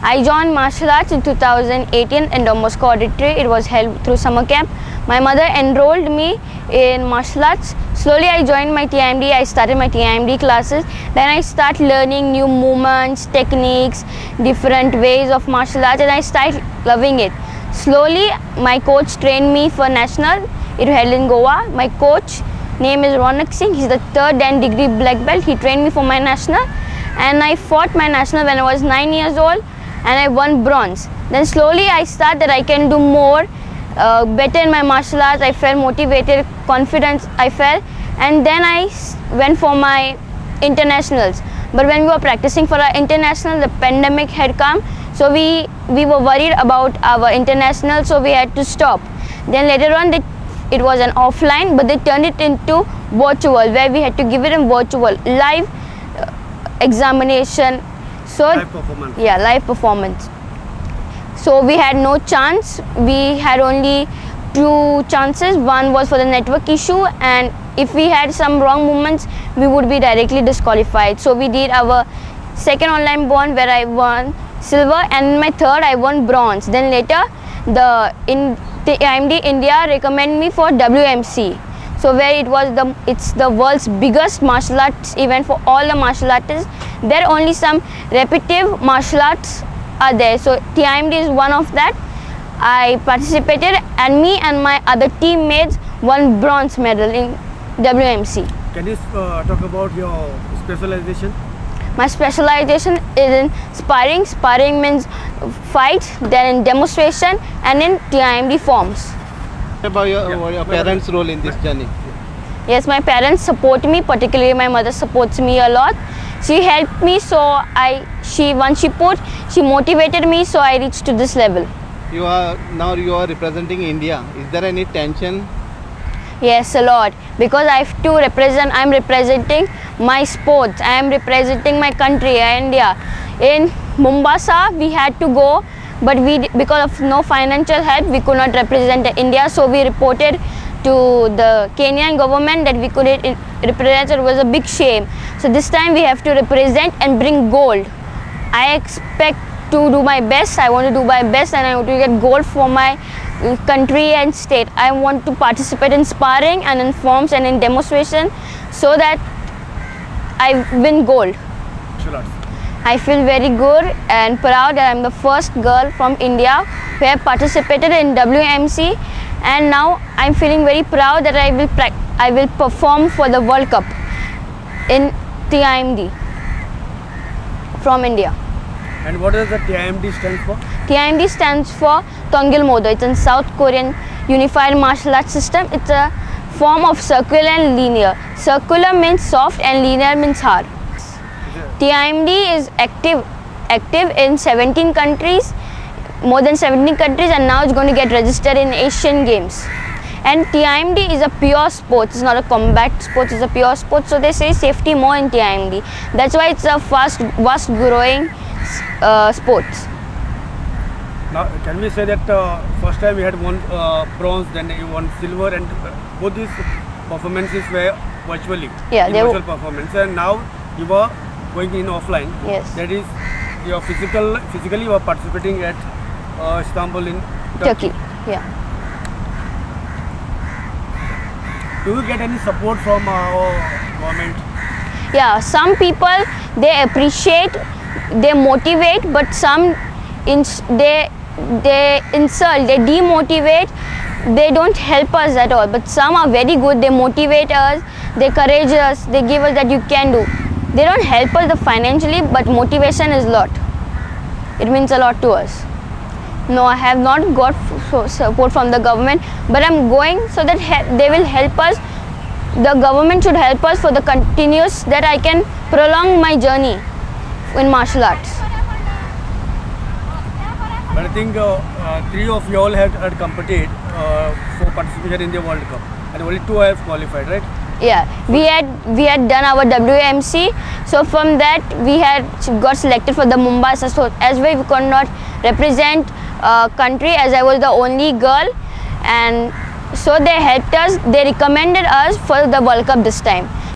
I joined martial arts in 2018 in Don Bosco Auditorium. It was held through summer camp. My mother enrolled me in martial arts. Slowly I joined my TIMD. I started my TIMD classes. Then I start learning new movements, techniques, different ways of martial arts, and I started loving it. Slowly my coach trained me for national. It held in Goa. My coach name is Ronak Singh. He's the 3rd and degree black belt. He trained me for my national, and I fought my national when I was 9 years old, and I won bronze. Then slowly I started that I can do more, better in my martial arts. I felt motivated, confidence I felt, and then I went for my internationals. But when we were practicing for our international, the pandemic had come, so we were worried about our international, so we had to stop. Then later on it was an offline, but they turned it into virtual, where we had to give it in virtual live examination. So live performance. Yeah, live performance. So we had no chance. We had only 2 chances. One was for the network issue, and if we had some wrong movements, we would be directly disqualified. So we did our second online bond, where I won silver, and in my third I won bronze. Then later the TIMD India recommended me for WMC. So where it's the world's biggest martial arts event for all the martial artists. There are only some repetitive martial arts are there. So TIMD is one of that. I participated, and me and my other teammates won bronze medal in WMC. Can you talk about your specialization? My specialization is in sparring. Sparring means fight, then in demonstration, and in TIMD forms. What about your parents' role in this journey? Yes, my parents support me, particularly my mother supports me a lot. She helped me, so she motivated me, so I reached to this level. You are representing India. Is there any tension? Yes, a lot, because I have to represent. I'm representing my sports. I am representing my country, India. In Mombasa, we had to go, but because of no financial help, we could not represent India. So we reported to the Kenyan government that we couldn't represent. It was a big shame. So this time we have to represent and bring gold. I expect to do my best. I want to do my best, and I want to get gold for my country and state. I want to participate in sparring and in forms and in demonstration, so that I win gold. I feel very good and proud that I'm the first girl from India who have participated in WMC, and now I'm feeling very proud that I will perform for the World Cup in TIMD from India. And what does the TIMD stand for? TIMD stands for Tongil Modo. It's a South Korean unified martial arts system. It's a form of circular and linear. Circular means soft and linear means hard. TIMD is active in 17 countries, more than 17 countries, and now it's going to get registered in Asian Games. And TIMD is a pure sport. It's not a combat sport, it's a pure sport. So they say safety more in TIMD. That's why it's a fast growing sport. Now, can we say that first time you had won bronze, then you won silver, and both these performances were virtually? Yeah, they were virtual performance, and now you were going in offline. Yes. That is, you are physically you are participating at Istanbul in Turkey. Yeah. Do you get any support from our government? Yeah, some people, they appreciate, they motivate, but some they insult, they demotivate, they don't help us at all. But some are very good, they motivate us, they encourage us, they give us that you can do. They don't help us financially, but motivation is a lot. It means a lot to us. No, I have not got support from the government, but I'm going so that they will help us. The government should help us for the continuous, that I can prolong my journey in martial arts. But I think 3 of you all had competed for participation in the World Cup, and only 2 have qualified, right? Yeah, we had done our WMC, so from that we had got selected for the Mumbai. So as well, we could not represent country, as I was the only girl, and so they helped us. They recommended us for the World Cup this time.